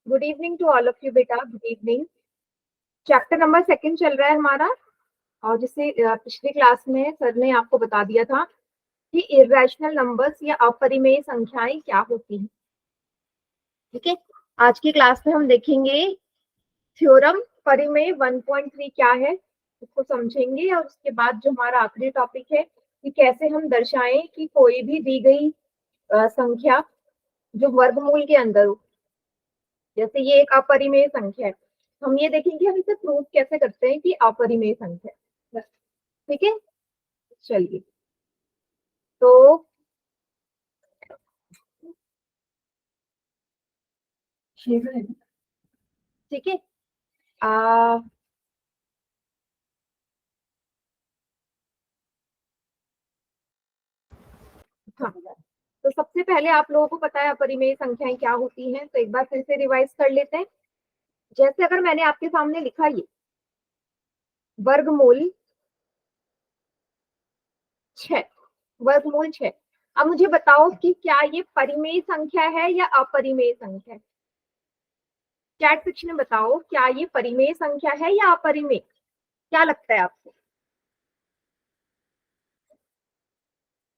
Good evening to all of you बेटा, good evening. Chapter number second चल रहा है हमारा। और जिससे पिछली क्लास में सर ने आपको बता दिया था कि इरेशनल नंबर्स या अपरिमेय संख्याएं क्या होती हैं। ठीक है, आज की क्लास में हम देखेंगे थ्योरम परिमेय 1.3 क्या है, उसको समझेंगे। और उसके बाद जो हमारा आखिरी टॉपिक है कि कैसे हम दर्शाएं कि कोई भी दी गई संख्या जो वर्गमूल के अंदर हो, जैसे ये एक अपरिमेय संख्या है, हम ये देखेंगे हम इसे प्रूव कैसे करते हैं कि अपरिमेय संख्या है। ठीक है, चलिए। तो ठीक है, आ, हाँ, तो सबसे पहले आप लोगों को पता है अपरिमेय संख्याएं क्या होती हैं, तो एक बार फिर से रिवाइज कर लेते हैं। जैसे अगर मैंने आपके सामने लिखा ये वर्गमूल 6, वर्गमूल 6। अब मुझे बताओ कि क्या ये परिमेय संख्या है या अपरिमेय संख्या है। चैट सेक्शन में बताओ, क्या ये परिमेय संख्या है या अपरिमेय, क्या लगता है आपको,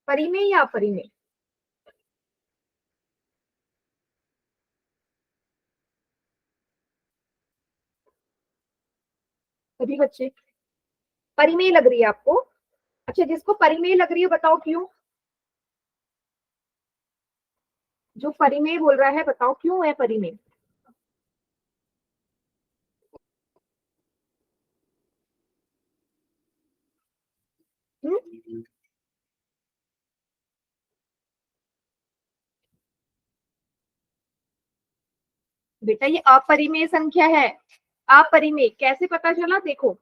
परिमेय या अपरिमेय। सभी बच्चे परिमेय लग रही है आपको। अच्छा, जिसको परिमेय लग रही है बताओ क्यों। जो परिमेय बोल रहा है बताओ क्यों है परिमेय। बेटा ये अपरिमेय संख्या है। अपरिमेय कैसे पता चला, देखो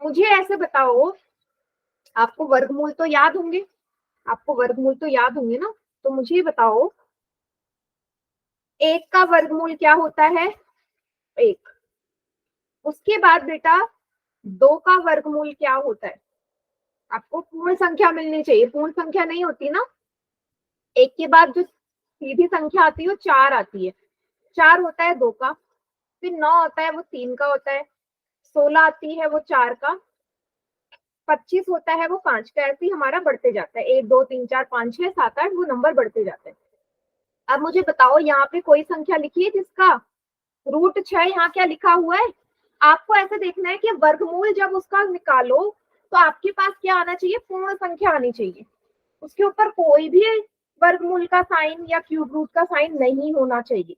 मुझे ऐसे बताओ, आपको वर्गमूल तो याद होंगे, आपको वर्गमूल तो याद होंगे ना। तो मुझे बताओ, एक का वर्गमूल क्या होता है, एक। उसके बाद बेटा दो का वर्गमूल क्या होता है। आपको पूर्ण संख्या मिलनी चाहिए, पूर्ण संख्या नहीं होती ना। एक के बाद जो सीधी संख्या आती है वो चार आती है। चार होता है दो का, फिर नौ होता है वो तीन का होता है, 16 आती है वो चार का, 25 होता है वो पांच का। ऐसे ही हमारा बढ़ते जाता है, एक दो तीन चार पांच छह सात आठ, वो नंबर बढ़ते जाते हैं। अब मुझे बताओ, यहाँ पे कोई संख्या लिखी है जिसका रूट 6, यहाँ क्या लिखा हुआ है। आपको ऐसे देखना है कि वर्गमूल जब उसका निकालो तो आपके पास क्या आना चाहिए, पूर्ण संख्या आनी चाहिए। उसके ऊपर कोई भी वर्गमूल का साइन या क्यूब रूट का साइन नहीं होना चाहिए।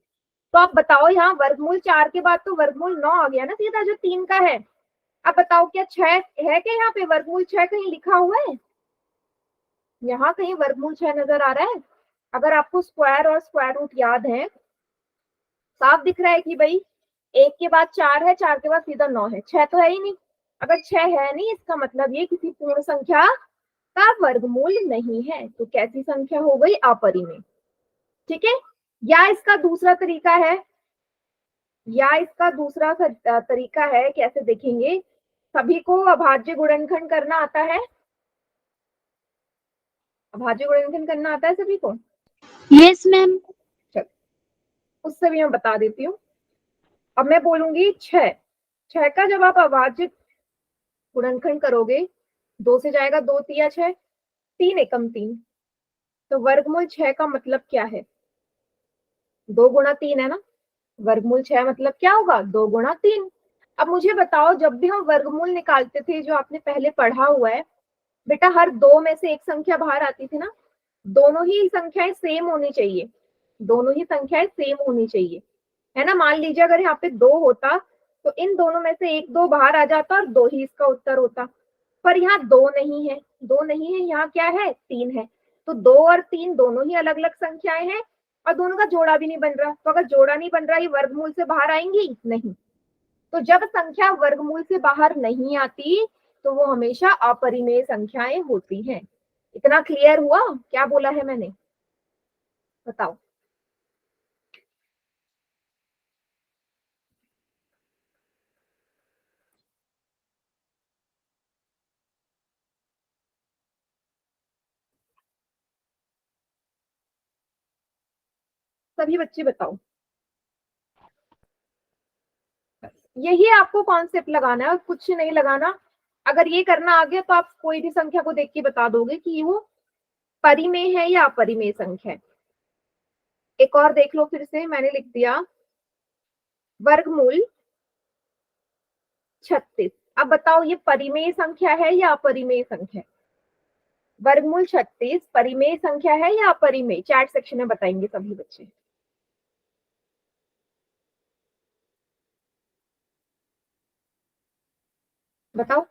तो आप बताओ, यहाँ वर्गमूल 4 के बाद तो वर्गमूल 9 आ गया ना सीधा, जो 3 का है। अब बताओ क्या 6 है क्या, यहाँ पे वर्गमूल 6 कहीं लिखा हुआ है। यहाँ कहीं वर्गमूल 6 नजर आ रहा है। अगर आपको स्क्वायर और स्क्वायर रूट याद है, साफ दिख रहा है कि भाई एक के बाद चार है, चार के बाद सीधा 9 है, 6 तो है ही नहीं। अगर 6 है नहीं, इसका मतलब ये किसी पूर्ण संख्या का वर्गमूल नहीं है। तो कैसी संख्या हो गई, अपरिमेय। ठीक है, या इसका दूसरा तरीका है, या इसका दूसरा तरीका है, कैसे देखेंगे। सभी को अभाज्य गुणनखंड करना आता है, अभाज्य गुणनखंड करना आता है सभी को। Yes ma'am. चलो, उससे भी मैं बता देती हूँ। अब मैं बोलूंगी 6, 6 का जब आप अभाज्य गुणनखंड करोगे, दो से जाएगा दो तिया 6, तीन एकम तीन। तो वर्गमूल 6 का मतलब क्या है, दो गुणा तीन है ना। वर्गमूल 6 मतलब क्या होगा, दो गुणा तीन। अब मुझे बताओ, जब भी हम वर्गमूल निकालते थे, जो आपने पहले पढ़ा हुआ है बेटा, हर दो में से एक संख्या बाहर आती थी ना। दोनों ही संख्याएं सेम होनी चाहिए, दोनों ही संख्याएं सेम होनी चाहिए, है ना। मान लीजिए अगर यहाँ पे दो होता तो इन दोनों में से एक दो बाहर आ जाता और दो ही इसका उत्तर होता। पर यहाँ दो नहीं है, दो नहीं है, यहाँ क्या है, तीन है। तो दो और तीन दोनों ही अलग अलग संख्याएं हैं, और दोनों का जोड़ा भी नहीं बन रहा। तो अगर जोड़ा नहीं बन रहा, ये वर्गमूल से बाहर आएंगी नहीं। तो जब संख्या वर्गमूल से बाहर नहीं आती तो वो हमेशा अपरिमेय संख्याएं होती हैं। इतना क्लियर हुआ, क्या बोला है मैंने, बताओ। सभी बच्चे बताओ। यही आपको कॉन्सेप्ट लगाना है और कुछ नहीं लगाना। अगर ये करना आ गया तो आप कोई भी संख्या को देख के बता दोगे कि वो परिमेय है या अपरिमेय संख्या है। एक और देख लो फिर से, मैंने लिख दिया वर्गमूल 36। अब बताओ ये परिमेय संख्या है या अपरिमेय संख्या है? वर्गमूल 36 परिमेय संख्या है या अपरिमेय? चैट सेक्शन में बताएंगे सभी बच्चे। बताओ।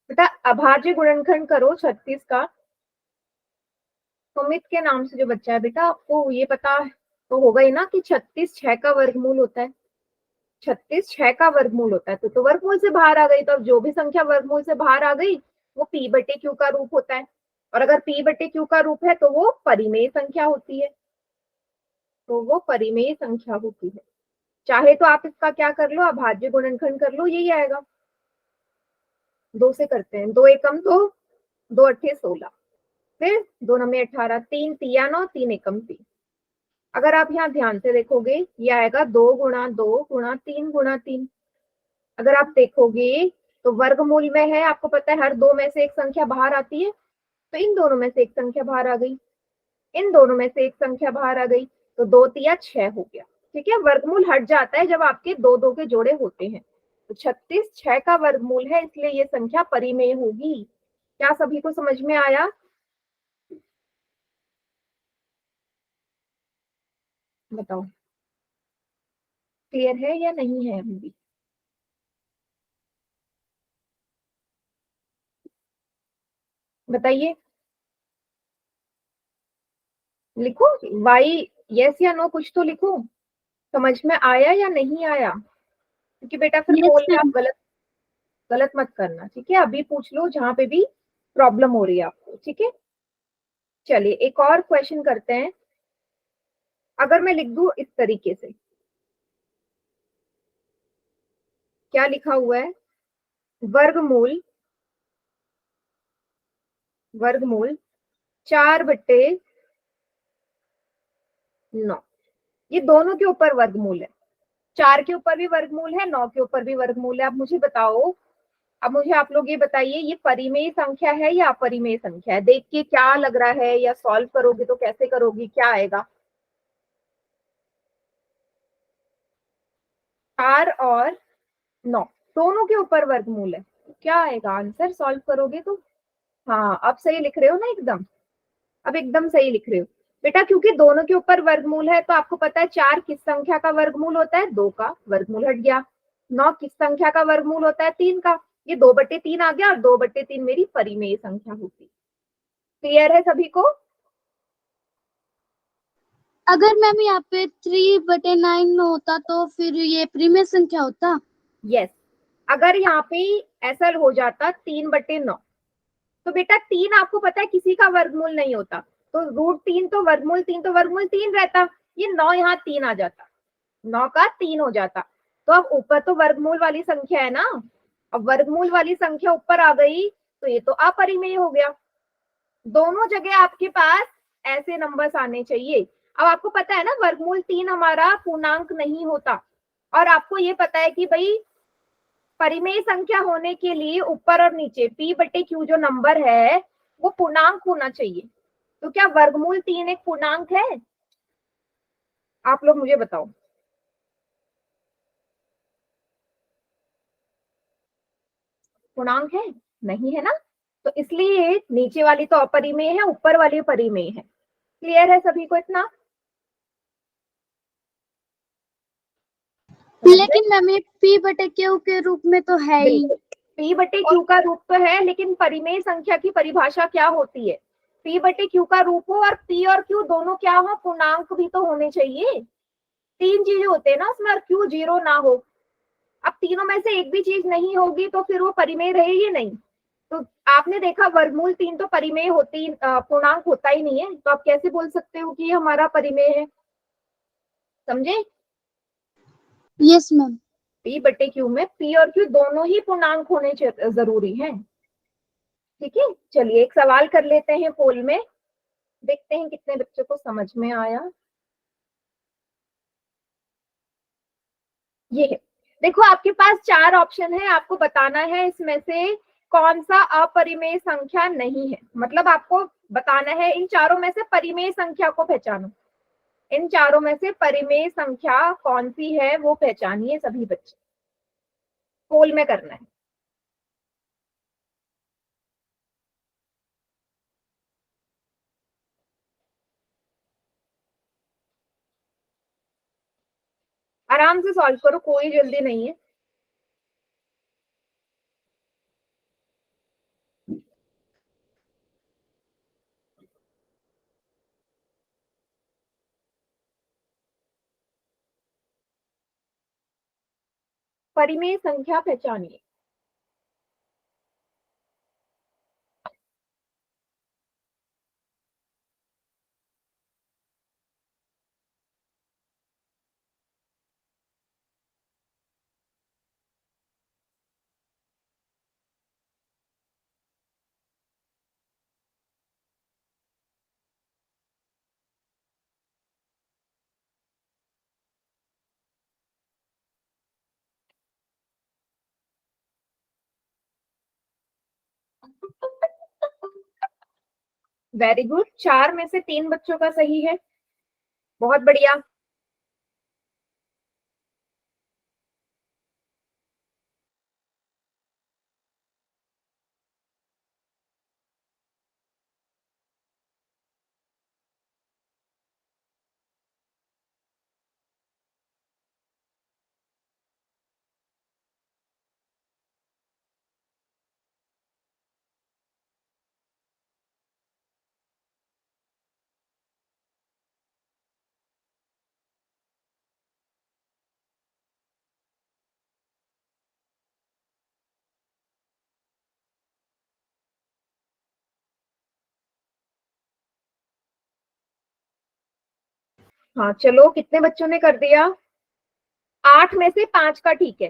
बेटा अभाज्य गुणनखंड करो 36 का। सुमित के नाम से जो बच्चा है बेटा, आपको ये पता तो होगा ही ना कि 36 6 का वर्गमूल होता है। 36 6 का वर्गमूल होता है, तो वर्गमूल से बाहर आ गई। तो अब जो भी संख्या वर्गमूल से बाहर आ गई वो p बटे q का रूप होता है। और अगर p बटे q का रूप है तो वो परिमेय संख्या होती है। तो वो परिमेय संख्या होती है। चाहे तो आप इसका क्या कर लो, अभाज्य गुणनखंड कर लो, यही आएगा। 2 से करते हैं, 2 एकम 2, 2 अट्ठे 16, फिर 2 नमे 18, 3 तिया 9, 3 एकम 3। अगर आप यहाँ ध्यान से देखोगे ये आएगा 2 गुणा 2 गुणा 3 गुणा 3। अगर आप देखोगे तो वर्गमूल में है, आपको पता है हर दो में से एक संख्या बाहर आती है। तो इन दोनों में से एक संख्या बाहर आ गई, इन दोनों में से एक संख्या बाहर आ गई, तो 2 तिया 6 हो गया। ठीक है, वर्गमूल हट जाता है जब आपके दो दो के जोड़े होते हैं। तो 36 6 का वर्गमूल है, इसलिए ये संख्या परिमेय होगी। क्या सभी को समझ में आया? बताओ, क्लियर है या नहीं है अभी भी? बताइए, लिखो वाई यस या नो, कुछ तो लिखो। समझ में आया या नहीं आया? क्योंकि बेटा फिर Yes, बोल के आप ma'am. गलत गलत मत करना। ठीक है, अभी पूछ लो जहां पे भी प्रॉब्लम हो रही है आपको। ठीक है, चलिए एक और क्वेश्चन करते हैं। अगर मैं लिख दूं इस तरीके से, क्या लिखा हुआ है? वर्गमूल वर्गमूल 4/9। ये दोनों के ऊपर वर्गमूल है। 4 के ऊपर भी वर्गमूल है, 9 के ऊपर भी वर्गमूल है। अब मुझे बताओ, अब मुझे आप लोग ये बताइए, ये परिमेय संख्या है या अपरिमेय संख्या है? देख के क्या लग रहा है, या सॉल्व करोगे तो कैसे करोगी, क्या आएगा? 4 और 9 दोनों के ऊपर वर्गमूल है, क्या आएगा आंसर सॉल्व करोगे तो? हाँ, अब सही लिख रहे हो ना एकदम? अब एकदम सही लिख रहे हो बेटा, क्योंकि दोनों के ऊपर वर्गमूल है। तो आपको पता है 4 किस संख्या का वर्गमूल होता है? 2 का, वर्गमूल हट गया। 9 किस संख्या का वर्गमूल होता है? 3 का। ये 2/3 आ गया, और 2/3 मेरी परिमेय संख्या होती। क्लियर है सभी को? अगर मैम यहाँ पे 3/9 होता तो फिर ये परिमेय संख्या होता। यस, अगर यहाँ पे ऐसा हो जाता 3/9, तो बेटा 3 आपको पता है किसी का वर्गमूल नहीं होता। तो √3 तो वर्गमूल 3 तो वर्गमूल 3 रहता। ये 9 यहाँ 3 आ जाता, 9 का 3 हो जाता। तो अब ऊपर तो वर्गमूल वाली संख्या है ना, अब वर्गमूल वाली संख्या ऊपर आ गई तो ये तो अपरिमेय हो गया। दोनों जगह आपके पास ऐसे नंबर्स आने चाहिए। अब आपको पता है ना वर्गमूल 3 हमारा पूर्णांक नहीं होता, और आपको ये पता है कि भाई परिमेय संख्या होने के लिए ऊपर और नीचे p/q जो नंबर है वो पूर्णांक होना चाहिए। तो क्या वर्गमूल 3 एक पूर्णांक है? आप लोग मुझे बताओ। पूर्णांक है? नहीं है ना, तो इसलिए नीचे वाली तो अपरिमेय है, ऊपर वाली परिमेय है। क्लियर है सभी को इतना? लेकिन मैम ये p/q के रूप में तो है ही। बिल्कुल, p/q का रूप तो है, लेकिन परिमेय संख्या की परिभाषा क्या होती है? p/q का रूप हो और p और q दोनों क्या हो, पूर्णांक भी तो होने चाहिए। 3 चीजें होते हैं ना उसमें, और q 0 ना हो। अब तीनों में से एक भी चीज नहीं होगी तो फिर वो परिमेय रहेगी नहीं। तो आपने देखा वर्गमूल 3 तो परिमेय होती पूर्णांक होता ही नहीं है, तो आप कैसे बोल सकते हो कि ये हमारा परिमेय है? समझे? Yes ma'am. p/q में p और q दोनों ही पूर्णांक होने जरूरी हैं। ठीक है, चलिए एक सवाल कर लेते हैं पोल में, देखते हैं कितने बच्चों को समझ में आया। ये है, देखो आपके पास 4 ऑप्शन है, आपको बताना है इसमें से कौन सा अपरिमेय संख्या नहीं है। मतलब आपको बताना है इन चारों में से परिमेय संख्या को पहचानो, इन चारों में से परिमेय संख्या कौन सी है वो पहचानिए सभी बच्चे, पोल में करना है। आराम से सॉल्व करो, कोई जल्दी नहीं है। परिमेय संख्या पहचानिए। वेरी गुड, 4 में से 3 बच्चों का सही है, बहुत बढ़िया। हाँ चलो, कितने बच्चों ने कर दिया? 8 में से 5 का ठीक है।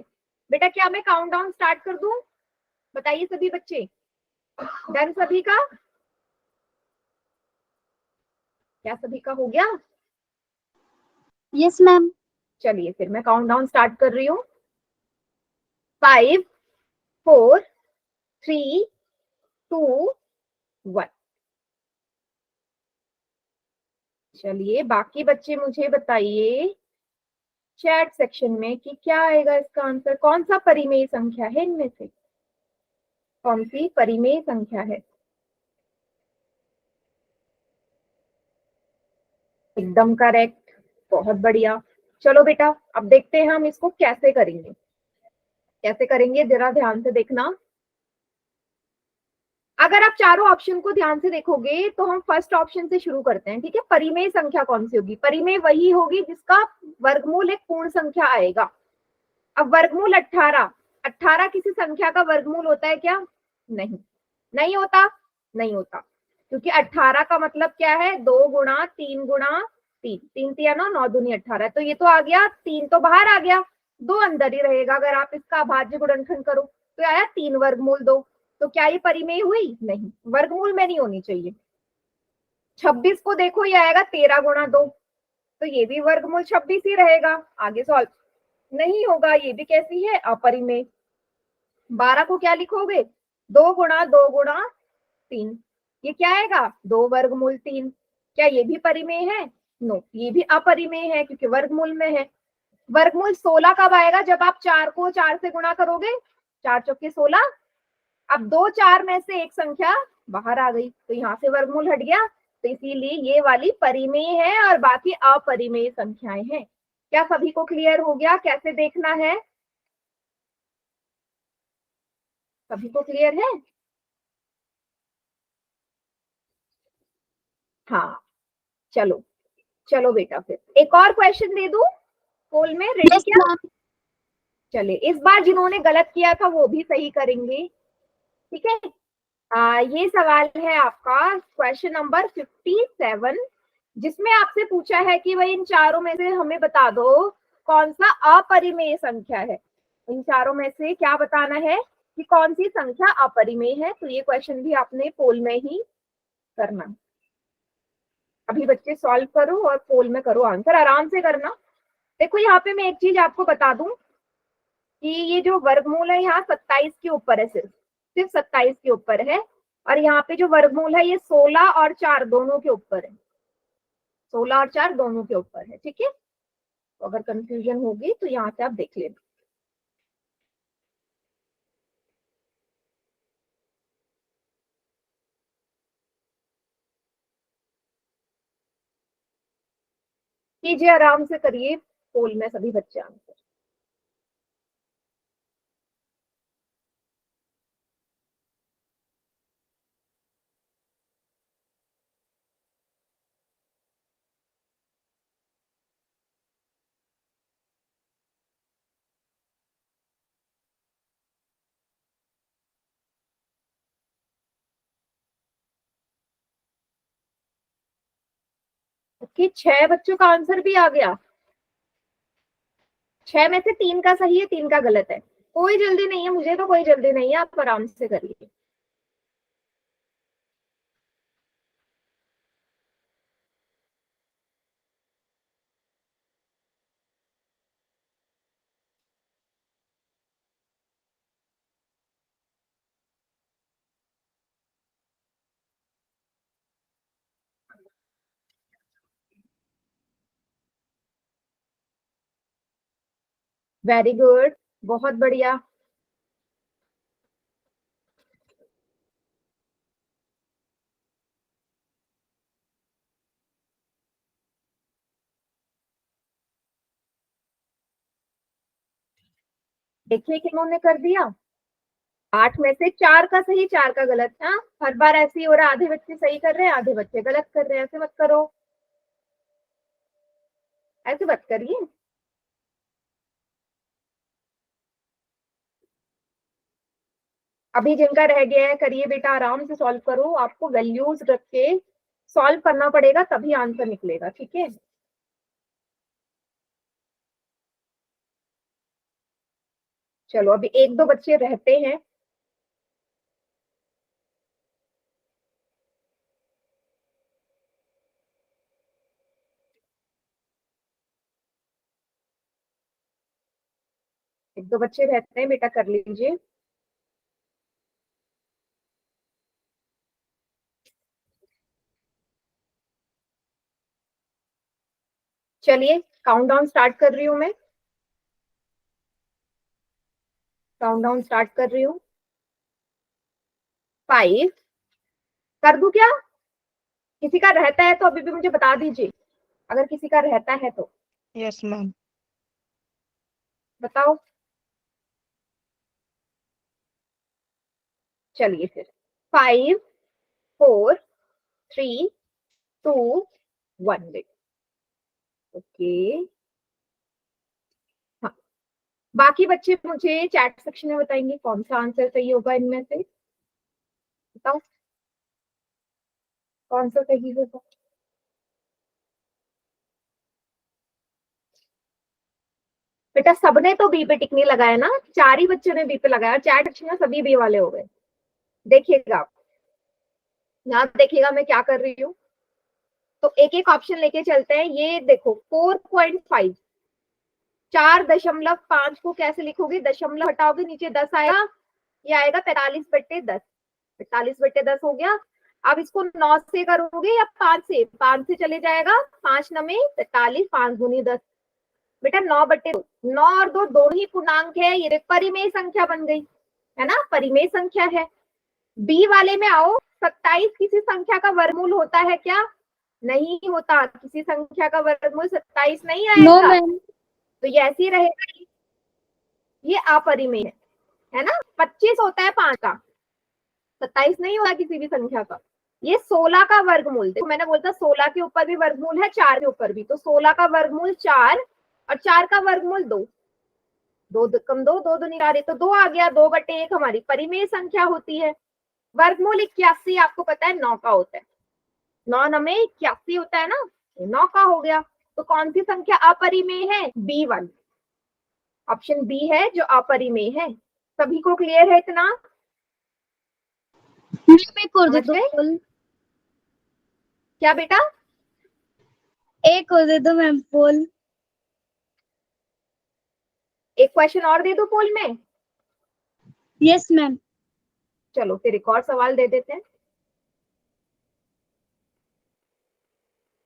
बेटा क्या मैं काउंटडाउन स्टार्ट कर दूं? बताइए सभी बच्चे, डन सभी का? क्या सभी का हो गया? Yes ma'am. चलिए फिर मैं काउंटडाउन स्टार्ट कर रही हूँ। 5 4 3 2 1। चलिए बाकी बच्चे मुझे बताइए चैट सेक्शन में कि क्या आएगा इसका आंसर, कौन सा परिमेय संख्या है इनमें से, कौन सी परिमेय संख्या है? एकदम करेक्ट, बहुत बढ़िया। चलो बेटा अब देखते हैं हम इसको कैसे करेंगे, कैसे करेंगे जरा ध्यान से देखना। अगर आप चारों ऑप्शन को ध्यान से देखोगे तो हम फर्स्ट ऑप्शन से शुरू करते हैं, ठीक है। परिमेय संख्या कौन सी होगी? परिमेय वही होगी जिसका वर्गमूल एक पूर्ण संख्या आएगा। अब वर्गमूल 18, 18 किसी संख्या का वर्गमूल होता है क्या? नहीं, नहीं होता, नहीं होता, क्योंकि 18 का मतलब क्या है? 2 गुणा 3 गुणा 3, 3 तिया 9, 9 दूनी 18, तो ये तो आ गया, 3 तो बाहर आ गया, 2 अंदर ही रहेगा। अगर आप इसका अभाज्य गुणनखंड करो तो आया 3 वर्गमूल 2, तो क्या ये परिमेय हुई? नहीं, वर्गमूल में नहीं होनी चाहिए। 26 को देखो, ये आएगा 13 गुणा 2, तो ये भी वर्गमूल 26 ही रहेगा, आगे सॉल्व नहीं होगा, ये भी कैसी है? अपरिमेय। 12 को क्या लिखोगे? 2 गुणा 2 गुणा 3, ये क्या आएगा? 2 वर्गमूल 3। क्या ये भी परिमेय है? नो, ये भी अपरिमेय है क्योंकि वर्गमूल में है। वर्गमूल 16 कब आएगा? जब आप 4 को 4 से गुणा करोगे, 4 चौके 16। अब 2 4 में से एक संख्या बाहर आ गई, तो यहाँ से वर्गमूल हट गया, तो इसीलिए ये वाली परिमेय है और बाकी अपरिमेय संख्याएं हैं। क्या सभी को क्लियर हो गया कैसे देखना है? सभी को क्लियर है? हाँ चलो, चलो बेटा फिर एक और क्वेश्चन दे दूं पोल में, रेडी यस क्या? मैम। चले इस बार जिन्होंने गलत किया था वो भी सही करेंगे, ठीक है। ये सवाल है आपका क्वेश्चन नंबर 57, जिसमें आपसे पूछा है कि भाई इन चारों में से हमें बता दो कौन सा अपरिमेय संख्या है। इन चारों में से क्या बताना है? कि कौन सी संख्या अपरिमेय है, तो ये क्वेश्चन भी आपने पोल में ही करना। अभी बच्चे सॉल्व करो और पोल में करो आंसर, आराम से करना। देखो यहाँ पे मैं एक चीज आपको बता दूं कि ये जो वर्गमूल है यहाँ 27 के ऊपर है, सिर्फ 27 के ऊपर है। और यहाँ पे जो वर्गमूल है ये 16 और 4 दोनों के ऊपर है, 16 और 4 दोनों के ऊपर है। ठीक है, तो अगर कंफ्यूजन होगी तो यहाँ से आप देख लेना। कीजिए, आराम से करिए पोल में सभी बच्चे आंसर। कि 6 बच्चों का आंसर भी आ गया। 6 में से 3 का सही है, 3 का गलत है। कोई जल्दी नहीं है, मुझे तो कोई जल्दी नहीं है, आप आराम से करिए। वेरी गुड, बहुत बढ़िया। देखिए किन्होंने कर दिया। 8 में से 4 का सही, 4 का गलत। हाँ, हर बार ऐसे ही हो रहा है, आधे बच्चे सही कर रहे हैं, आधे बच्चे गलत कर रहे हैं। ऐसे मत करो, ऐसे मत करिए। अभी जिनका रह गया है करिए बेटा, आराम से सॉल्व करो। आपको वैल्यूज रख के सॉल्व करना पड़ेगा, तभी आंसर निकलेगा। ठीक है, चलो अभी एक दो बच्चे रहते हैं। एक दो बच्चे रहते हैं बेटा, कर लीजिए। चलिए काउंटडाउन स्टार्ट कर रही हूँ मैं, काउंटडाउन स्टार्ट कर रही हूँ। 5 कर दूं क्या? किसी का रहता है तो अभी भी मुझे बता दीजिए, अगर किसी का रहता है तो। Yes ma'am. बताओ। चलिए फिर 5 4 3 2 1। ओके, हाँ, बाकी बच्चे मुझे चैट सेक्शन में बताएंगे कौन सा आंसर सही होगा इनमें से। बताओ कौन सा सही होगा। बेटा सबने तो बी पे टिक नहीं लगाया ना, 4 ही बच्चों ने बी पे लगाया, चैट सेक्शन में सभी बी वाले हो गए। देखिएगा आप, यहाँ देखिएगा मैं क्या कर रही हूँ। तो एक एक ऑप्शन लेके चलते हैं। ये देखो 4.5, 4.5 को कैसे लिखोगे? दशमलव हटाओगे, नीचे 10 आएगा, ये आएगा 45/10। 45/10 हो गया। अब इसको 9 से करोगे या 5 से? 5 से चले जाएगा, 5 9 45, 5 दूनी 10। बेटा 9/2, 9 और 2 दोनों ही पूर्णांक है, ये परिमेय संख्या बन गई है ना, परिमेय संख्या है। बी वाले में आओ, 27 किसी संख्या का वर्गमूल होता है क्या? नहीं होता, किसी संख्या का वर्गमूल 27 नहीं नो आएगा। मैम। तो ये ऐसे ही रहेगा, ये अपरिमेय है ना। 25 होता है 5 का, 27 नहीं होगा किसी भी संख्या का। ये 16 का वर्गमूल, देखो मैंने बोलता 16 के ऊपर भी वर्गमूल है, 4 के ऊपर भी। तो 16 का वर्गमूल 4 और 4 का वर्गमूल 2, 2 कम 2, 2 दूनी 4, तो 2 आ गया। 2/1 हमारी परिमेय संख्या होती है। वर्गमूल 81 आपको पता है 9 का होता है, 9 9 81 होता है ना, 9 का हो गया। तो कौन सी संख्या अपरिमेय है? बी वाली, ऑप्शन बी है जो अपरिमेय है। सभी को क्लियर है इतना? मैम एक और दे समझ दो गए? पोल, क्या बेटा? एक और दे दो मैम पोल। एक क्वेश्चन और दे दो पोल में? Yes ma'am. चलो फिर एक और सवाल दे देते हैं।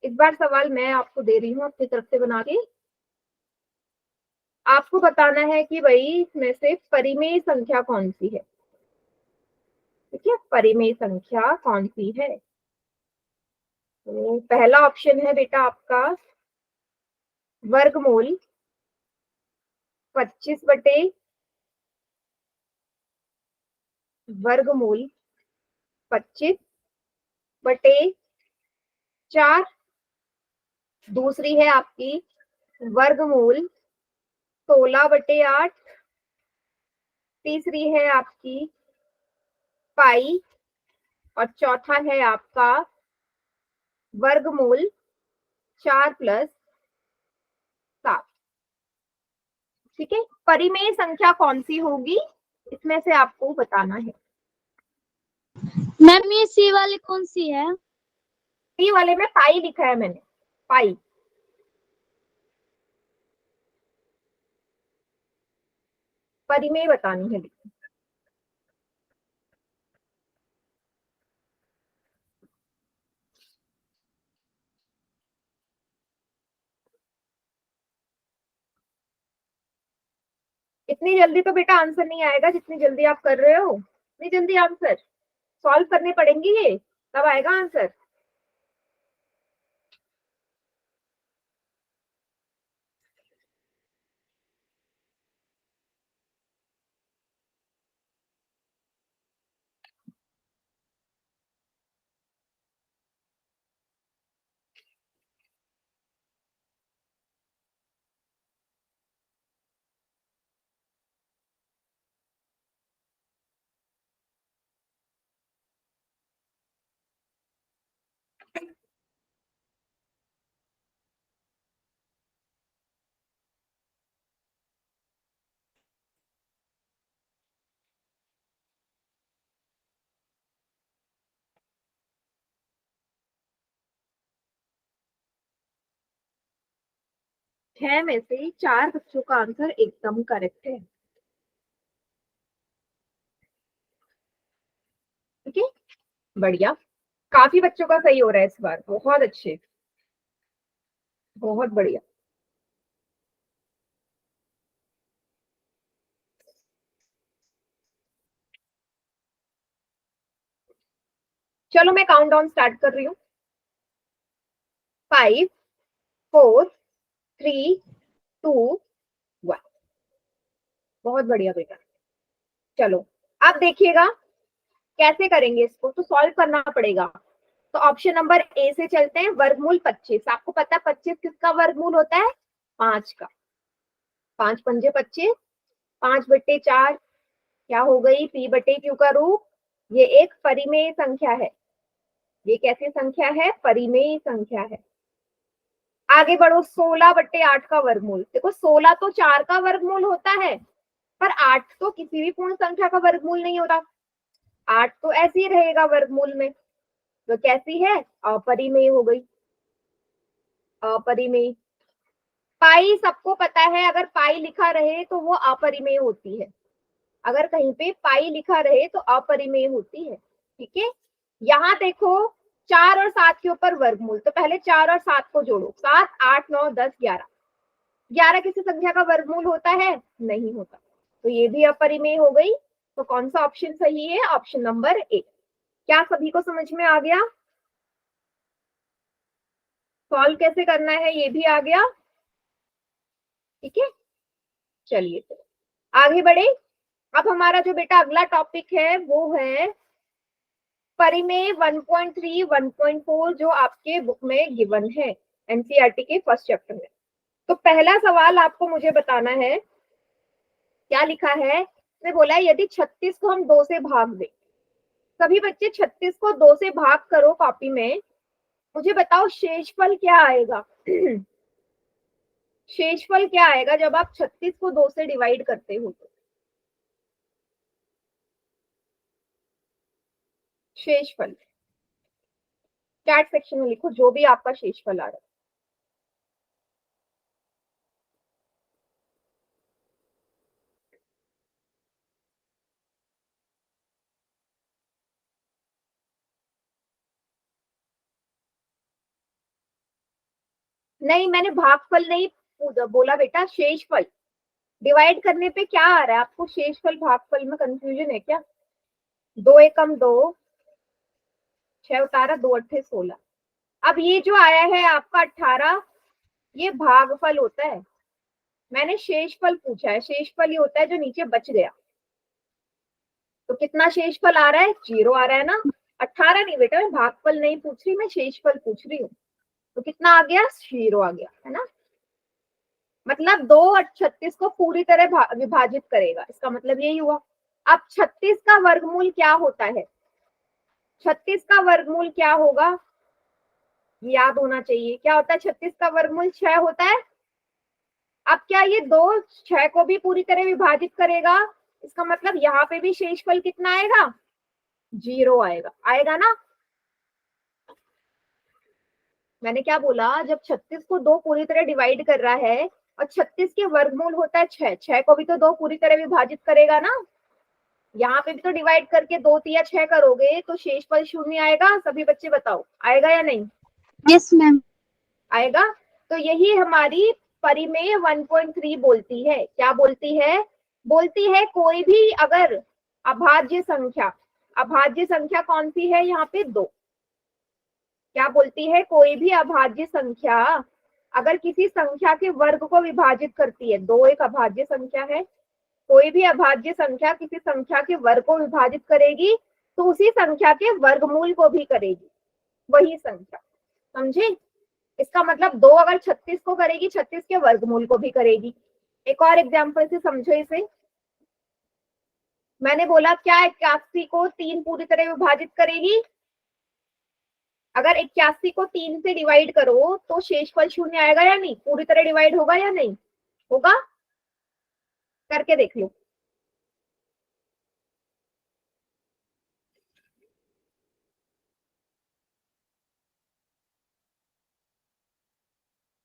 इस बार सवाल मैं आपको दे रही हूँ अपनी तरफ से बना के। आपको बताना है कि भाई इसमें से परिमेय संख्या कौन सी है। ठीक है, परिमेय संख्या कौन सी है? तो पहला ऑप्शन है बेटा आपका वर्गमूल 25 वर्गमूल 25/4। दूसरी है आपकी वर्गमूल 16/8। तीसरी है आपकी पाई। और चौथा है आपका वर्गमूल 4+7। ठीक है, परिमेय संख्या कौन सी होगी इसमें से आपको बताना है। मैम ये सी वाली कौन सी है? सी वाले में पाई लिखा है मैंने, पाई। परिमेय बतानी है। इतनी जल्दी तो बेटा आंसर नहीं आएगा जितनी जल्दी आप कर रहे हो। इतनी जल्दी आंसर सॉल्व करने पड़ेंगे ये, तब आएगा आंसर। छह में से चार बच्चों का आंसर एकदम करेक्ट है। ठीक है, बढ़िया। काफी बच्चों का सही हो रहा है इस बार, बहुत अच्छे, बहुत बढ़िया। चलो मैं काउंट डाउन स्टार्ट कर रही हूँ। 5, 4, 3, 2, 1। बहुत बढ़िया बेटा। चलो अब देखिएगा कैसे करेंगे इसको, तो सॉल्व करना पड़ेगा। तो ऑप्शन नंबर ए से चलते हैं। वर्गमूल 25, आपको पता है 25 किसका वर्गमूल होता है? 5 का। 5×5 = 25। 5/4 क्या हो गई? p/q का रूप। ये एक परिमेय संख्या है। ये कैसी संख्या है? परिमेय संख्या है। आगे बढ़ो, 16/8 का वर्गमूल। देखो 16 तो 4 का वर्गमूल होता है, पर 8 तो किसी भी पूर्ण संख्या का वर्गमूल नहीं होता। 8 तो ऐसे ही रहेगा वर्गमूल में। तो कैसी है? अपरिमेय हो गई, अपरिमेय। पाई सबको पता है, अगर पाई लिखा रहे तो वो अपरिमेय होती है। अगर कहीं पे पाई लिखा रहे तो अपरिमेय होती है। ठीक है, यहाँ देखो 4 और 7 के ऊपर वर्गमूल, तो पहले 4 और 7 को जोड़ो। 7, 8, 9, 10, 11। 11 किसी संख्या का वर्गमूल होता है? नहीं होता। तो ये भी अपरिमेय हो गई। तो कौन सा ऑप्शन सही है? Option number A. क्या सभी को समझ में आ गया? सॉल्व कैसे करना है ये भी आ गया। ठीक है, चलिए चलो आगे बढ़े। अब हमारा जो बेटा अगला टॉपिक है वो है परिमेय 1.3, 1.4, जो आपके बुक में गिवन है एनसीईआरटी के फर्स्ट चैप्टर में। तो पहला सवाल आपको मुझे बताना है, क्या लिखा है? इसने बोला है यदि 36 को हम 2 से भाग दें। सभी बच्चे 36 को 2 से भाग करो कॉपी में। मुझे बताओ शेषफल क्या आएगा? शेषफल क्या आएगा जब आप 36 को 2 से डिवाइड करते हो? तो शेषफल चैट सेक्शन में लिखो जो भी आपका शेषफल आ रहा है। नहीं, मैंने भागफल नहीं बोला बेटा, शेषफल। डिवाइड करने पे क्या आ रहा है आपको? शेषफल भागफल में कंफ्यूजन है क्या? 2 एकम 2, 6 उतारा 2 अट्ठे 16। अब ये जो आया है आपका 18, ये भागफल होता है। मैंने शेषफल पूछा है, शेषफल ये होता है जो नीचे बच गया। तो कितना शेषफल आ रहा है? 0 आ रहा है ना। 18 नहीं बेटा, मैं भागफल नहीं पूछ रही, मैं शेषफल पूछ रही हूँ। तो कितना आ गया? 0 आ गया है ना। मतलब 2 और 36 को पूरी तरह विभाजित करेगा, इसका मतलब यही हुआ। अब 36 का वर्गमूल क्या होता है? 36 का वर्गमूल क्या होगा? याद होना चाहिए। क्या होता है? 36 का वर्गमूल 6 होता है। अब क्या ये 2 6 को भी पूरी तरह विभाजित करेगा? इसका मतलब यहाँ पे भी शेषफल कितना आएगा? 0 आएगा। आएगा ना। मैंने क्या बोला? जब 36 को 2 पूरी तरह डिवाइड कर रहा है और 36 के वर्गमूल होता है 6, 6 को भी तो 2 पूरी तरह विभाजित करेगा ना। यहाँ पे भी तो डिवाइड करके 2 या 6 करोगे तो शेषफल 0 आएगा। सभी बच्चे बताओ, आएगा या नहीं? Yes ma'am. आएगा। तो यही हमारी परिमेय 1.3 बोलती है। क्या बोलती है? बोलती है कोई भी अगर अभाज्य संख्या, अभाज्य संख्या कौन सी है यहाँ पे? 2। क्या बोलती है? कोई भी अभाज्य संख्या अगर किसी संख्या के वर्ग को विभाजित करती है, 2 एक अभाज्य संख्या है, कोई भी अभाज्य संख्या किसी संख्या के वर्ग को विभाजित करेगी तो उसी संख्या के वर्गमूल को भी करेगी वही संख्या। समझे? इसका मतलब 2 अगर 36 को करेगी, 36 के वर्गमूल को भी करेगी। एक और एग्जांपल से समझो इसे। मैंने बोला क्या 81 को 3 पूरी तरह विभाजित करेगी? अगर 81 को 3 से डिवाइड करो तो शेषफल 0 आएगा या नहीं? पूरी तरह डिवाइड होगा या नहीं होगा? करके देख लो।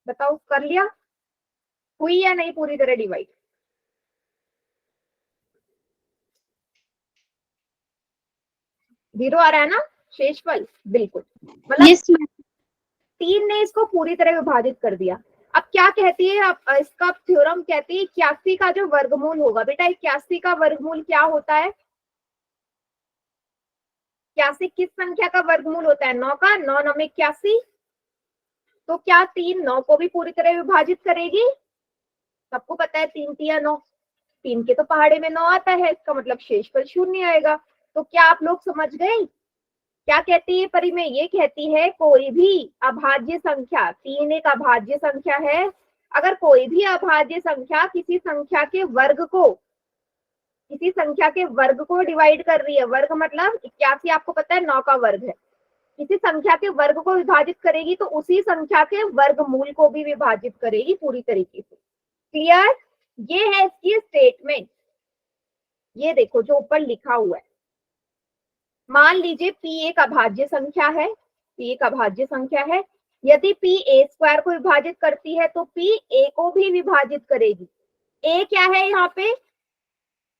बताओ, कर लिया? हुई या नहीं पूरी तरह डिवाइड? जीरो आ रहा है ना शेषफल? बिल्कुल। मतलब यस मैम। 3 ने इसको पूरी तरह विभाजित कर दिया। अब क्या कहती है? अब इसका थ्योरम कहती है 81 का जो वर्गमूल होगा, बेटा 81 का वर्गमूल क्या होता है? 81 किस संख्या का वर्गमूल होता है? 9 का। 9 9 में 81। तो क्या 3 9 को भी पूरी तरह विभाजित करेगी? सबको पता है 3 तिया 9, 3 के तो पहाड़े में 9 आता है, इसका मतलब शेषफल 0 आएगा। तो क्या आप लोग समझ गए? क्या कहती है परिमेय? ये कहती है कोई भी अभाज्य संख्या, 3 एक अभाज्य संख्या है, अगर कोई भी अभाज्य संख्या किसी संख्या के वर्ग को, किसी संख्या के वर्ग को डिवाइड कर रही है, वर्ग मतलब 81 आपको पता है 9 का वर्ग है, किसी संख्या के वर्ग को विभाजित करेगी तो उसी संख्या के वर्गमूल को भी विभाजित करेगी पूरी तरीके से। क्लियर? ये है इसकी स्टेटमेंट। ये देखो जो ऊपर लिखा हुआ है। मान लीजिए p एक अभाज्य संख्या है, p एक अभाज्य संख्या है, यदि p a स्क्वायर को विभाजित करती है तो p a को भी विभाजित करेगी। a क्या है यहाँ पे?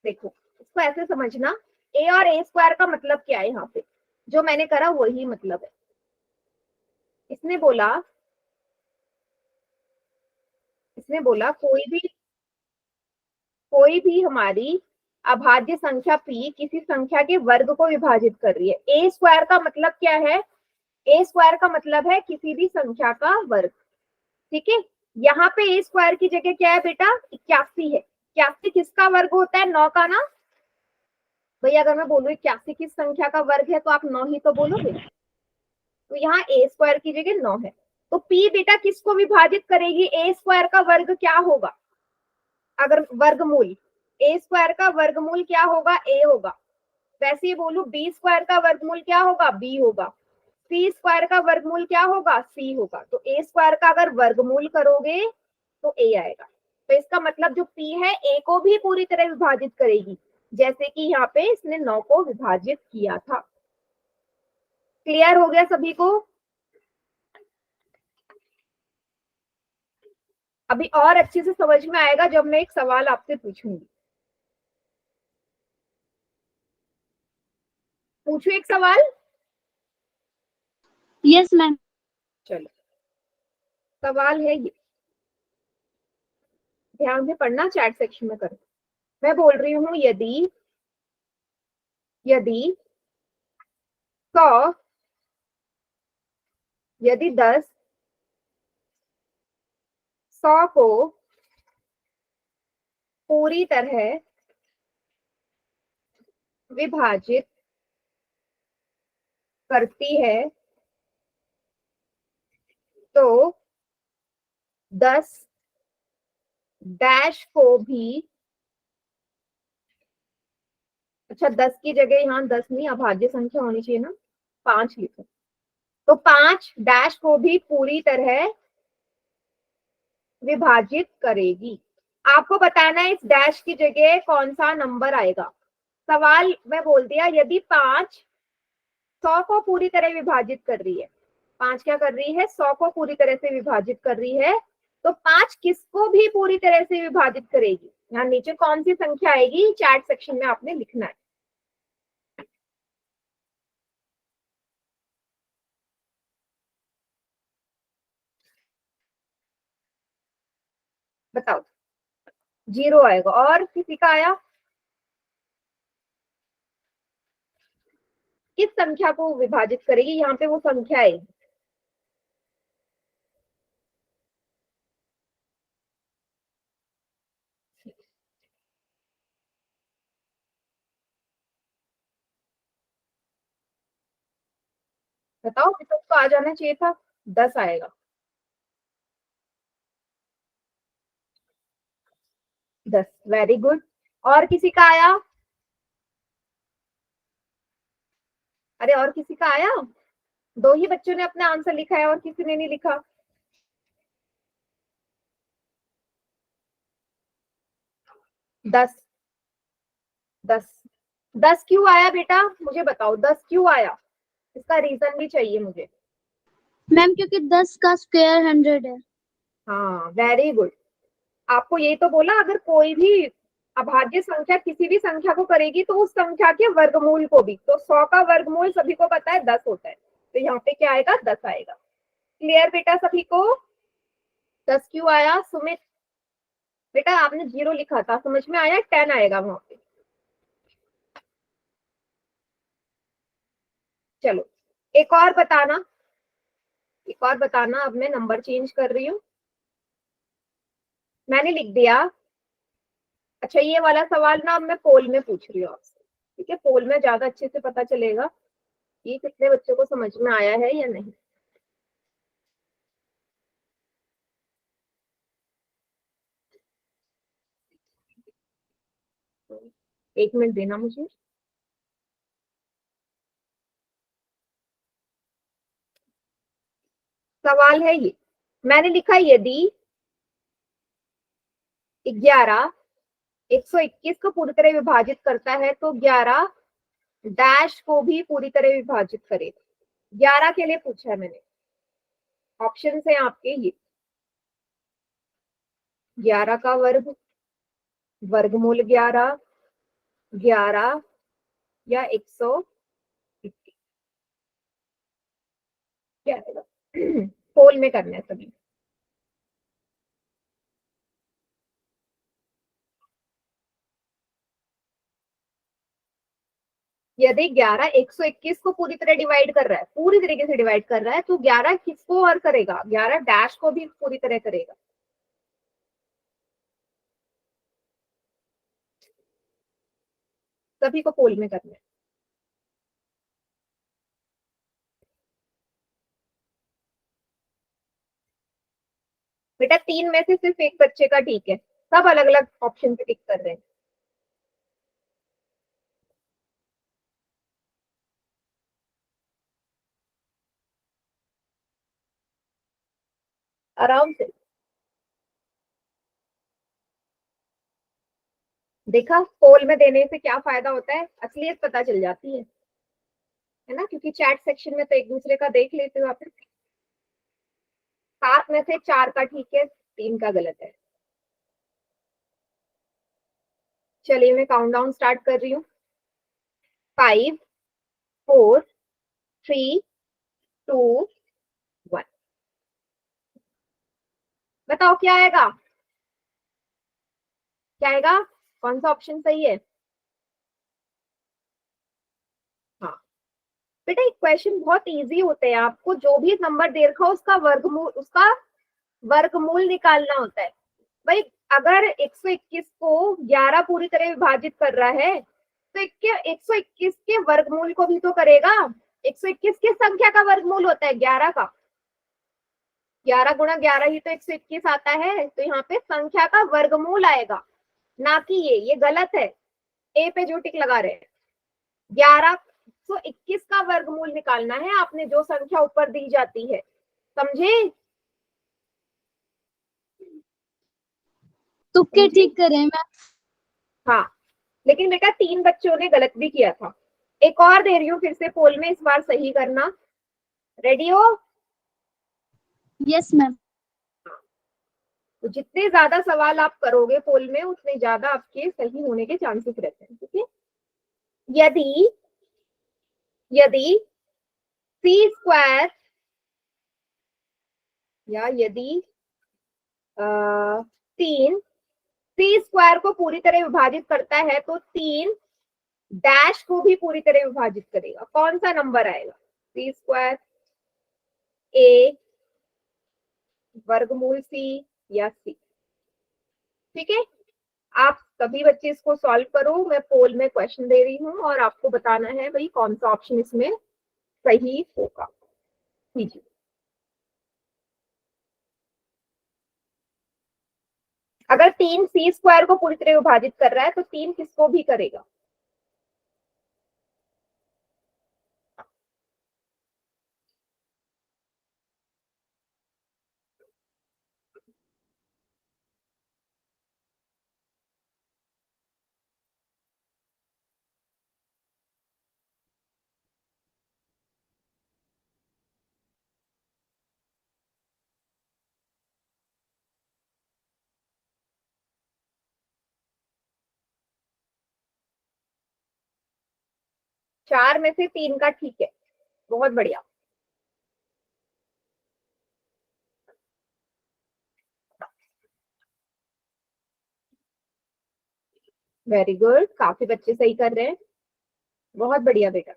देखो इसको ऐसे समझना, a और a स्क्वायर का मतलब क्या है? यहाँ पे जो मैंने करा वही मतलब है। इसने बोला, इसने बोला कोई भी हमारी अभाज्य संख्या p किसी संख्या के वर्ग को विभाजित कर रही है। a स्क्वायर का मतलब क्या है? a स्क्वायर का मतलब है किसी भी संख्या का वर्ग। ठीक है, यहाँ पे a स्क्वायर की जगह क्या है बेटा? 81 है। 81 किसका वर्ग होता है? 9 का ना। भैया अगर मैं बोलूँ 81 किस संख्या का वर्ग है तो आप 9 ही तो बोलोगे। तो यहाँ a स्क्वायर की जगह 9 है। तो p बेटा किसको विभाजित करेगी? a स्क्वायर का वर्ग क्या होगा? अगर वर्गमूल, a स्क्वायर का वर्गमूल क्या होगा? a होगा। वैसे ही बोलूं b स्क्वायर का वर्गमूल क्या होगा? b होगा। c स्क्वायर का वर्गमूल क्या होगा? c होगा। तो a स्क्वायर का अगर वर्गमूल करोगे तो a आएगा। तो इसका मतलब जो p है a को भी पूरी तरह विभाजित करेगी, जैसे कि यहाँ पे इसने 9 को विभाजित किया था। क्लियर हो गया सभी को? अभी और अच्छे से समझ में आएगा जब मैं एक सवाल आपसे पूछूंगी। पूछू एक सवाल? Yes ma'am. चलो, सवाल है ये, ध्यान से पढ़ना, चैट सेक्शन में करो। मैं बोल रही हूँ यदि यदि 100, यदि 10 100 को पूरी तरह विभाजित करती है तो 10 डैश को भी, अच्छा 10 की जगह यहाँ 10 नहीं, अभाज्य संख्या होनी चाहिए ना, 5 लिखो, तो 5 डैश को भी पूरी तरह विभाजित करेगी। आपको बताना है इस डैश की जगह कौन सा नंबर आएगा। सवाल मैं बोल दिया, यदि 5 100 को पूरी तरह विभाजित कर रही है, 5 क्या कर रही है, 100 को पूरी तरह से विभाजित कर रही है, तो 5 किसको भी पूरी तरह से विभाजित करेगी? यहाँ नीचे कौन सी संख्या आएगी, चैट सेक्शन में आपने लिखना है। बताओ। 0 आएगा। और किसी का आया? किस संख्या को विभाजित करेगी? यहाँ पे वो संख्या है, बताओ। तो उसको आ जाना चाहिए था, 10 आएगा। 10, वेरी गुड। और किसी का आया? अरे और किसी का आया? 2 ही बच्चों ने अपना आंसर लिखा है और किसी ने नहीं लिखा। 10, 10, 10 क्यों आया बेटा, मुझे बताओ, 10 क्यों आया? इसका रीजन भी चाहिए मुझे। मैम क्योंकि 10 का स्क्वायर 100 है। हाँ, वेरी गुड। आपको ये तो बोला, अगर कोई भी अभाज्य संख्या किसी भी संख्या को करेगी तो उस संख्या के वर्गमूल को भी, तो 100 का वर्गमूल सभी को पता है 10 होता है, तो यहाँ पे क्या आएगा, 10 आएगा। क्लियर बेटा सभी को? 10 क्यों आया? सुमित बेटा आपने 0 लिखा था, समझ में आया? 10 आएगा वहां पे। चलो, एक और बताना, एक और बताना। अब मैं नंबर चेंज कर रही हूँ, मैंने लिख दिया। अच्छा, ये वाला सवाल ना अब मैं पोल में पूछ रही हूँ आपसे, ठीक है? पोल में ज्यादा अच्छे से पता चलेगा कि कितने बच्चों को समझ में आया है या नहीं। एक मिनट देना मुझे। सवाल है ये, मैंने लिखा यदि 11 121 को पूरी तरह विभाजित करता है तो 11 डैश को भी पूरी तरह विभाजित करेगा। 11 के लिए पूछा है मैंने, ऑप्शन है आपके ये, 11 का वर्ग, वर्गमूल 11, 11 या 121, क्या आएगा? पोल में करना है सभी। यदि 11 121 को पूरी तरह डिवाइड कर रहा है, पूरी तरीके से डिवाइड कर रहा है, तो 11 किसको और करेगा? 11 डैश को भी पूरी तरह करेगा। सभी को पोल में करना है। बेटा 3 में से सिर्फ एक बच्चे का ठीक है, सब अलग अलग ऑप्शन पे टिक कर रहे हैं। आराम से देखा, पोल में देने से क्या फायदा होता है, असलियत पता चल जाती है। है ना, क्योंकि चैट सेक्शन में तो एक दूसरे का देख लेते हो आप। 7 में से 4 का ठीक है, 3 का गलत है। चलिए मैं काउंटडाउन स्टार्ट कर रही हूँ। 5 4 3 2 1। बताओ क्या आएगा, क्या आएगा, कौन सा ऑप्शन सही है? हाँ बेटा, एक क्वेश्चन बहुत इजी होते हैं, आपको जो भी नंबर दे रखा हो उसका वर्गमूल निकालना होता है। भाई अगर 121 को 11 पूरी तरह विभाजित कर रहा है तो 121 के वर्गमूल को भी तो करेगा। 121 किस संख्या का वर्गमूल होता है? 11 का। 11 गुणा 11 ही तो 121 आता है, तो यहाँ पे संख्या का वर्गमूल आएगा, ना कि ये गलत है। ए पे जो टिक लगा रहे हैं, 1121 का वर्गमूल निकालना है आपने, जो संख्या ऊपर दी जाती है, समझे? तुक्के समझे? ठीक करे मैम। हाँ, लेकिन बेटा 3 बच्चों ने गलत भी किया था। एक और दे रही हूँ फिर से पोल में, इस बार सही करना। रेडी हो? Yes ma'am. तो जितने ज्यादा सवाल आप करोगे पोल में, उतने ज्यादा आपके सही होने के चांसेस रहते हैं, ठीक है? यदि यदि सी स्क्वायर, या यदि 3 सी स्क्वायर को पूरी तरह विभाजित करता है तो 3 डैश को भी पूरी तरह विभाजित करेगा, कौन सा नंबर आएगा? सी स्क्वायर, ए, वर्गमूल सी, या सी? ठीक है, आप सभी बच्चे इसको सॉल्व करो। मैं पोल में क्वेश्चन दे रही हूँ और आपको बताना है भाई कौन सा ऑप्शन इसमें सही होगा। कीजिए। अगर 3 सी स्क्वायर को पूरी तरह विभाजित कर रहा है तो 3 किसको भी करेगा? चार में से 3 का ठीक है, बहुत बढ़िया। वेरी गुड, काफी बच्चे सही कर रहे हैं, बहुत बढ़िया बेटा।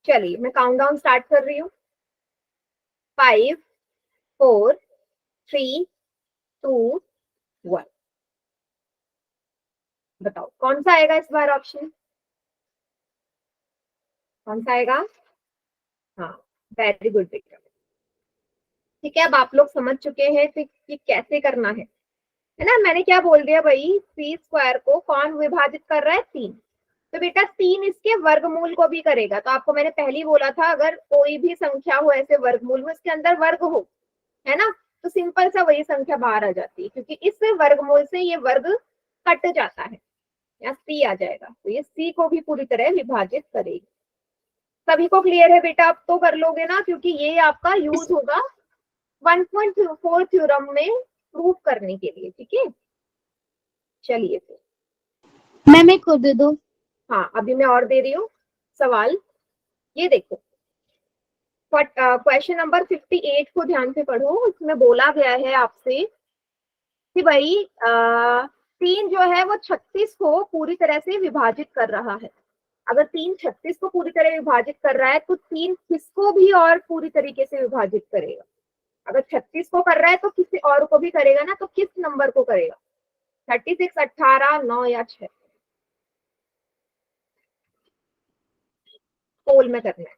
चलिए मैं काउंटडाउन स्टार्ट कर रही हूँ। 5 4 3 2 1। बताओ कौन सा आएगा इस बार ऑप्शन, कौन सा आएगा? हाँ, वेरी गुड बेटा। ठीक है, अब आप लोग समझ चुके हैं कि कैसे करना है ना? मैंने क्या बोल दिया भाई, सी स्क्वायर को कौन विभाजित कर रहा है? 3। तो बेटा 3 इसके वर्गमूल को भी करेगा। तो आपको मैंने पहले ही बोला था, अगर कोई भी संख्या हो ऐसे वर्गमूल में, इसके अंदर वर्ग हो, है ना, तो सिंपल सा वही संख्या बाहर आ जाती है, क्योंकि इस वर्गमूल से ये वर्ग कट जाता है, या सी आ जाएगा, तो ये सी को भी पूरी तरह विभाजित करेगी। सभी को क्लियर है बेटा? अब तो कर लोगे ना, क्योंकि ये आपका यूज होगा 1.4 थ्योरम में प्रूव करने के लिए, ठीक है? चलिए फिर। मैम एक और दे दो। हाँ, अभी मैं और दे रही हूँ सवाल। ये देखो, क्वेश्चन नंबर 58 को ध्यान से पढ़ो। इसमें बोला गया है आपसे कि भाई 3 जो है वो 36 को पूरी तरह से विभाजित कर रहा है। अगर 3 36 को पूरी तरह विभाजित कर रहा है तो 3 किसको भी और पूरी तरीके से विभाजित करेगा? अगर 36 को कर रहा है तो किसी और को भी करेगा ना, तो किस नंबर को करेगा? 36, 18, 9 या 6? पोल में करना है।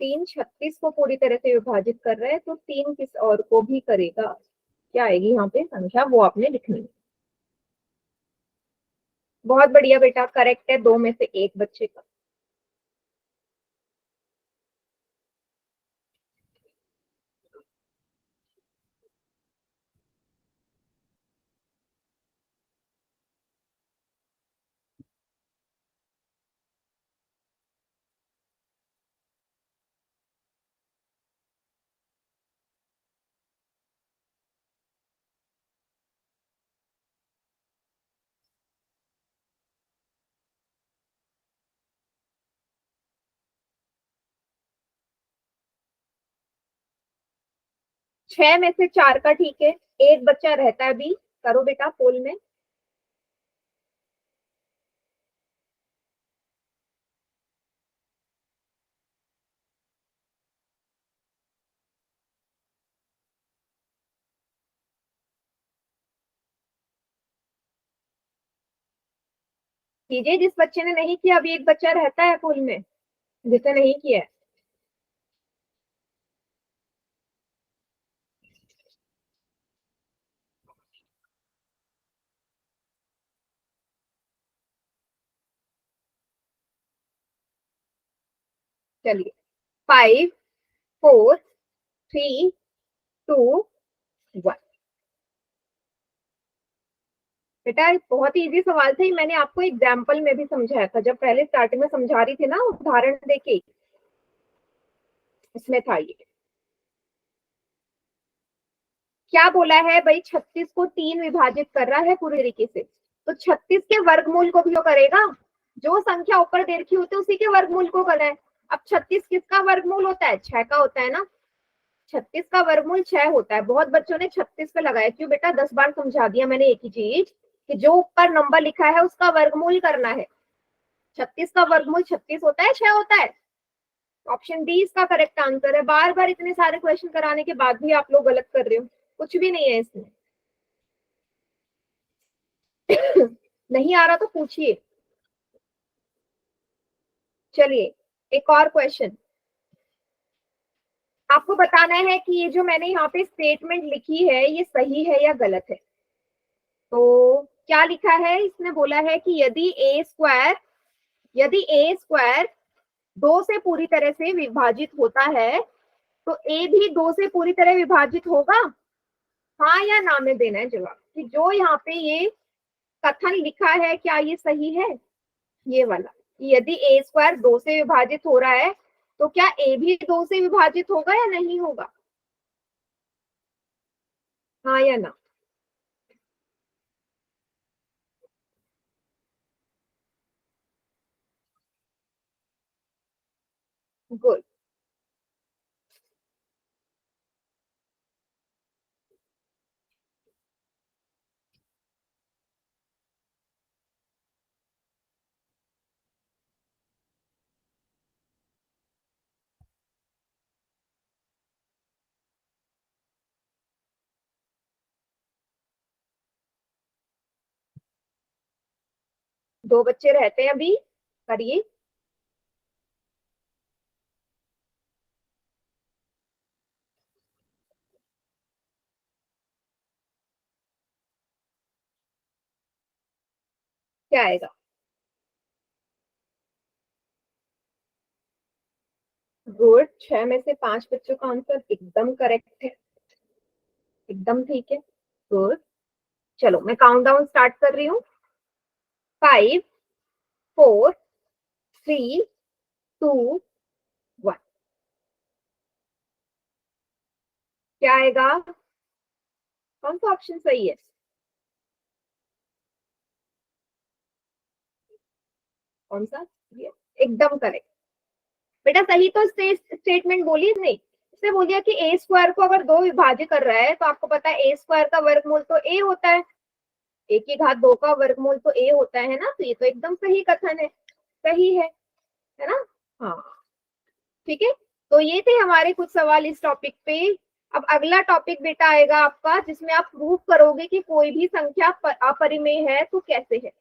3 36 को पूरी तरह से विभाजित कर रहा है, तो 3 किस और को भी करेगा। क्या आएगी यहाँ पे संख्या, वो आपने लिखनी है। बहुत बढ़िया बेटा, करेक्ट है 2 में से 1 बच्चे का। छह में से 4 का ठीक है, 1 बच्चा रहता है भी। करो बेटा पोल में। कीजिए, जिस बच्चे ने नहीं किया, अभी 1 बच्चा रहता है पोल में जिसे नहीं किया है। चलिए, 5 4 3 2 1। बेटा बहुत ही इजी सवाल था, मैंने आपको एग्जाम्पल में भी समझाया था, जब पहले स्टार्टिंग में समझा रही थी ना उदाहरण देके, इसमें था ये। क्या बोला है भाई, 36 को 3 विभाजित कर रहा है पूरी तरीके से, तो 36 के वर्गमूल को भी वो करेगा। जो संख्या ऊपर दे रखी होती है उसी के वर्गमूल को करना है। अब 36 किसका वर्गमूल होता है, 6 का होता है ना। 36 का वर्गमूल 6 होता है। बहुत बच्चों ने 36 पे लगाया, क्यों बेटा, 10 बार समझा दिया मैंने एक ही चीज, कि जो ऊपर नंबर लिखा है उसका वर्गमूल करना है। 36 का वर्गमूल 36 होता है, 6 होता है। ऑप्शन डी इसका करेक्ट आंसर है। बार बार इतने सारे क्वेश्चन कराने के बाद भी आप लोग गलत कर रहे हो, कुछ भी नहीं है इसमें। नहीं आ रहा तो पूछिए। चलिए, एक और क्वेश्चन आपको बताना है कि ये जो मैंने यहाँ पे स्टेटमेंट लिखी है ये सही है या गलत है। तो क्या लिखा है, इसने बोला है कि यदि ए स्क्वायर 2 से पूरी तरह से विभाजित होता है, तो ए भी 2 से पूरी तरह विभाजित होगा। हाँ या ना में देना है जवाब, कि जो यहाँ पे ये कथन लिखा है क्या ये सही है, ये वाला। यदि ए स्क्वायर 2 से विभाजित हो रहा है, तो क्या ए भी 2 से विभाजित होगा या नहीं होगा। हाँ या ना। गुड। 2 बच्चे रहते हैं अभी, करिए। क्या आएगा। गुड, 6 में से 5 बच्चों का आंसर एकदम करेक्ट है, एकदम ठीक है। गुड। चलो मैं काउंट डाउन स्टार्ट कर रही हूँ। 5 4 3 2 1। क्या आएगा, कौन सा ऑप्शन सही है। कौन सा, ये एकदम करेक्ट। बेटा सही तो स्टेटमेंट बोली नहीं, इसने बोल दिया कि ए स्क्वायर को अगर 2 विभाजित कर रहा है, तो आपको पता है ए स्क्वायर का वर्गमूल तो ए होता है, ए की घात 2 का वर्गमूल तो ए होता है ना, तो ये तो एकदम सही कथन है, सही है ना। हाँ ठीक है। तो ये थे हमारे कुछ सवाल इस टॉपिक पे। अब अगला टॉपिक बेटा आएगा आपका, जिसमें आप प्रूव करोगे कि कोई भी संख्या अपरिमेय है तो कैसे है।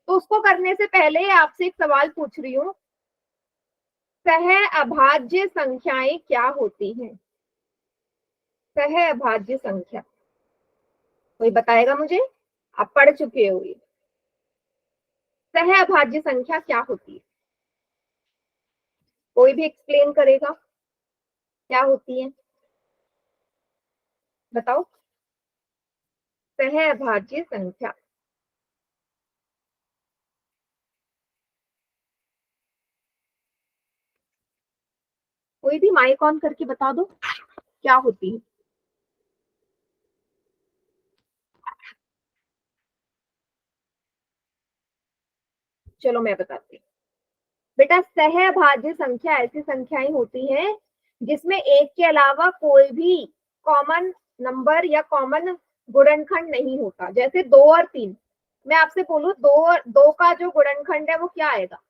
तो उसको करने से पहले आपसे एक सवाल पूछ रही हूँ, सह अभाज्य संख्याएं क्या होती हैं? सह अभाज्य संख्या कोई बताएगा मुझे? आप पढ़ चुके हो ये। सह अभाज्य संख्या क्या होती है? कोई भी एक्सप्लेन करेगा क्या होती है? बताओ। सह अभाज्य संख्या कोई भी माइक ऑन करके बता दो क्या होती है। चलो मैं बताती हूँ। बेटा सहअभाज्य संख्या ऐसी संख्याएं होती हैं जिसमें एक के अलावा कोई भी कॉमन नंबर या कॉमन गुणनखंड नहीं होता। जैसे 2 और 3, मैं आपसे बोलूं 2 का जो गुणनखंड है वो क्या आएगा?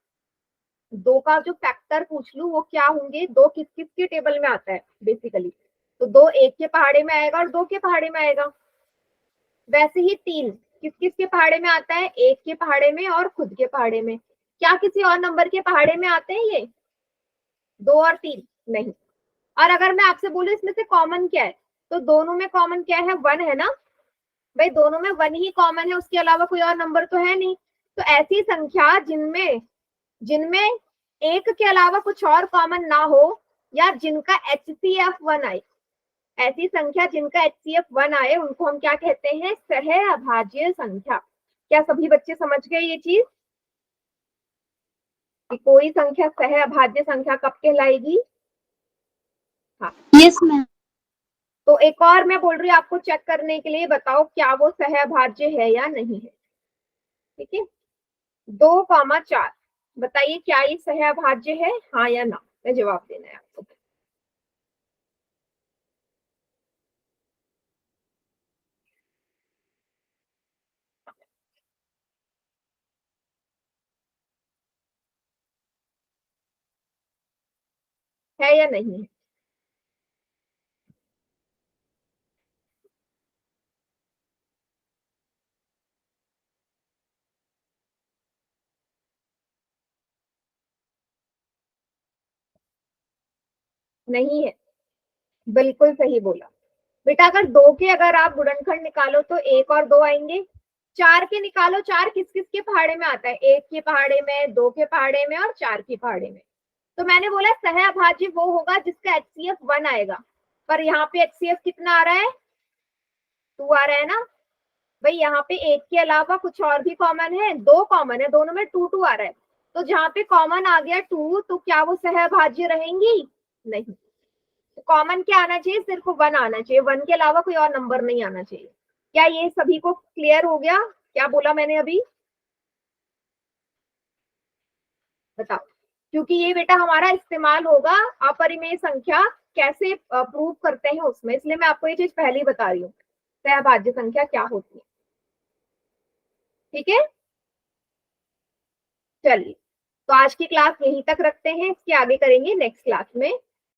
2 का जो फैक्टर पूछ लूं वो क्या होंगे? 2 किस किस के टेबल में आता है बेसिकली? तो 2 एक के पहाड़े में आएगा और 2 के पहाड़े में आएगा। वैसे ही 3 किस किस के पहाड़े में आता है? एक के पहाड़े में और खुद के पहाड़े में। क्या किसी और नंबर के पहाड़े में आते हैं ये 2 और 3? नहीं। और अगर मैं आपसे बोलूं इसमें से कॉमन क्या है, तो दोनों में कॉमन क्या है? 1 है ना भाई, दोनों में 1 ही कॉमन है, उसके अलावा कोई और नंबर तो है नहीं। तो ऐसी संख्या जिनमें जिनमें एक के अलावा कुछ और कॉमन ना हो या जिनका HCF 1 आए, ऐसी संख्या जिनका HCF 1 आए उनको हम क्या कहते हैं? सह अभाज्य संख्या। क्या सभी बच्चे समझ गए ये चीज कि कोई संख्या सह अभाज्य संख्या कब कहलाएगी? हाँ। Yes ma'am. तो एक और मैं बोल रही हूँ आपको चेक करने के लिए, बताओ क्या वो सहअभाज्य है या नहीं है। ठीक है, 2,4 बताइए क्या ये सहअभाज्य है, हाँ या ना? मैं जवाब देना है आपको। है या नहीं है? नहीं है, बिल्कुल सही बोला बेटा। अगर 2 के अगर आप गुणनखंड निकालो तो 1 और 2 आएंगे। 4 के निकालो, 4 किस किस के पहाड़े में आता है? 1 के पहाड़े में, 2 के पहाड़े में और 4 के पहाड़े में। तो मैंने बोला सहअभाज्य वो होगा जिसका HCF 1 आएगा, पर यहाँ पे HCF कितना आ रहा है? 2 आ रहा है ना भाई। यहाँ पे एक के अलावा कुछ और भी कॉमन है, 2 कॉमन है, दोनों में 2 2 आ रहा है। तो जहाँ पे कॉमन आ गया 2, तो क्या वो सहअभाज्य रहेंगी? नहीं। तो कॉमन क्या आना चाहिए? सिर्फ 1 आना चाहिए, 1 के अलावा कोई और नंबर नहीं आना चाहिए। क्या ये सभी को क्लियर हो गया? क्या बोला मैंने अभी? बताओ। क्योंकि ये बेटा हमारा इस्तेमाल होगा अपरिमेय संख्या कैसे प्रूव करते हैं उसमें, इसलिए मैं आपको ये चीज पहले ही बता रही हूँ सहअभाज्य संख्या क्या होती है। ठीक है, चलिए तो आज की क्लास यहीं तक रखते हैं, इसके आगे करेंगे नेक्स्ट क्लास में।